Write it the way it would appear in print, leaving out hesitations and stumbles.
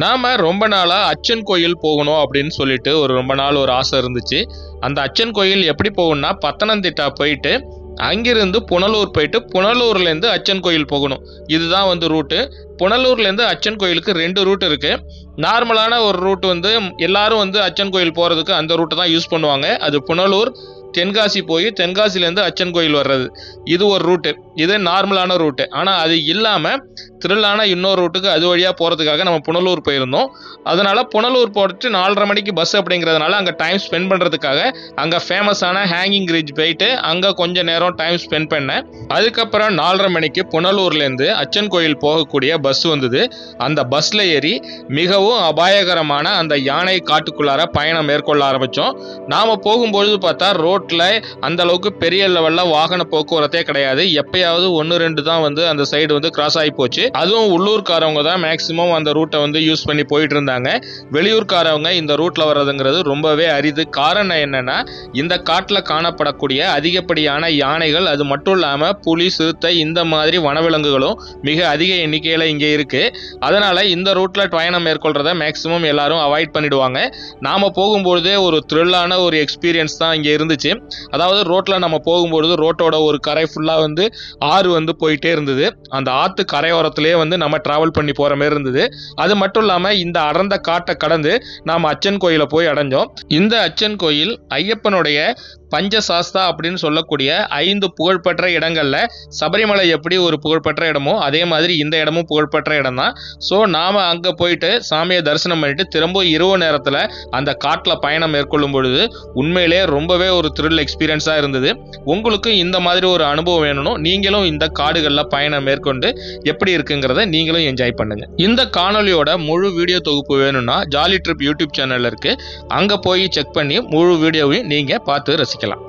நாம ரொம்ப நாளா அச்சன் கோயில் போகணும் அப்படின்னு சொல்லிட்டு ரொம்ப நாள் ஒரு ஆசை இருந்துச்சு. அந்த அச்சன் கோயில் எப்படி போகணும்னா பத்தனந்திட்டா போயிட்டு அங்கிருந்து புனலூர் போயிட்டு புனலூர்லேருந்து அச்சன் கோயில் போகணும். இதுதான் ரூட்டு. புனலூர்லேருந்து அச்சன் கோயிலுக்கு 2 ரூட் இருக்கு. நார்மலான ஒரு ரூட் எல்லாரும் அச்சன் கோயில் போகிறதுக்கு அந்த ரூட்டை தான் யூஸ் பண்ணுவாங்க. அது புனலூர் தென்காசி போய் தென்காசிலேருந்து அச்சன் கோயில் வர்றது, இது ஒரு ரூட்டு. இது நார்மலான ரூட்டு. ஆனால் அது இல்லாமல் த்ரில்லான இன்னொரு ரூட்டுக்கு அது வழியாக போகிறதுக்காக நம்ம புனலூர் போயிருந்தோம். அதனால் புனலூர் போட்டு 4:30 மணிக்கு பஸ் அப்படிங்கிறதுனால அங்கே டைம் ஸ்பெண்ட் பண்ணுறதுக்காக அங்கே ஃபேமஸான ஹேங்கிங் பிரிட்ஜ் போயிட்டு அங்கே கொஞ்சம் நேரம் டைம் ஸ்பெண்ட் பண்ணேன். அதுக்கப்புறம் 4:30 மணிக்கு புனலூர்லேருந்து அச்சன் கோயில் போகக்கூடிய பஸ் வந்தது. அந்த பஸ்ஸில் ஏறி மிகவும் அபாயகரமான அந்த யானை காட்டுக்குள்ளார பயணம் மேற்கொள்ள ஆரம்பித்தோம். நாம் போகும்பொழுது பார்த்தா ரோட்டில் அந்த அளவுக்கு பெரிய லெவலில் வாகன போக்குவரத்தே கிடையாது. எப்பயாவது 1-2 தான் அந்த சைடு கிராஸ் ஆகி போச்சு. அதுவும் உள்ளூர்காரவங்க தான் மேக்சிமம் அந்த ரூட்டை யூஸ் பண்ணி போயிட்டு இருந்தாங்க. வெளியூர்காரவங்க இந்த ரூட்ல வர்றதுங்கிறது ரொம்பவே அரிது. காரணம் என்னன்னா, இந்த காட்டில் காணப்படக்கூடிய அதிகப்படியான யானைகள், அது மட்டும் இல்லாம புலி, சிறுத்தை, இந்த மாதிரி வனவிலங்குகளும் மிக அதிக எண்ணிக்கையில இங்கே இருக்கு. அதனால இந்த ரூட்ல பயணம் மேற்கொள்றத மேக்சிமம் எல்லாரும் அவாய்ட் பண்ணிடுவாங்க. நாம போகும்போதே ஒரு த்ரில்லான ஒரு எக்ஸ்பீரியன்ஸ் தான் இங்கே இருந்துச்சு. அதாவது ரோட்ல நம்ம போகும்போது ரோட்டோட ஒரு கரை ஃபுல்லா ஆறு போயிட்டே இருந்தது. அந்த ஆத்து கரையோரத்திலே நம்ம டிராவல் பண்ணி போற மாதிரி இருந்தது. அது மட்டும் இல்லாம இந்த அடர்ந்த காட்டை கடந்து நாம அச்சன் கோயிலை போய் அடைஞ்சோம். இந்த அச்சன் கோயில் ஐயப்பனுடைய பஞ்சசாஸ்தா அப்படின்னு சொல்லக்கூடிய 5 புகழ்பெற்ற இடங்கள்ல சபரிமலை எப்படி ஒரு புகழ்பெற்ற இடமோ அதே மாதிரி இந்த இடமும் புகழ்பெற்ற இடம் தான். ஸோ நாம அங்க போயிட்டு சாமியை தரிசனம் பண்ணிட்டு திரும்ப இரவு நேரத்துல அந்த காட்டில் பயணம் மேற்கொள்ளும் பொழுது உண்மையிலே ரொம்பவே ஒரு த்ரில் எக்ஸ்பீரியன்ஸா இருந்தது. உங்களுக்கு இந்த மாதிரி ஒரு அனுபவம் வேணும், நீங்களும் இந்த காடுகள்ல பயணம் மேற்கொண்டு எப்படி இருக்குங்கிறத நீங்களும் என்ஜாய் பண்ணுங்க. இந்த காணொலியோட முழு வீடியோ தொகுப்பு வேணும்னா ஜாலி ட்ரிப் யூடியூப் சேனல்ல இருக்கு. அங்க போய் செக் பண்ணி முழு வீடியோவையும் நீங்க பார்த்து ரசிக்கலாம்.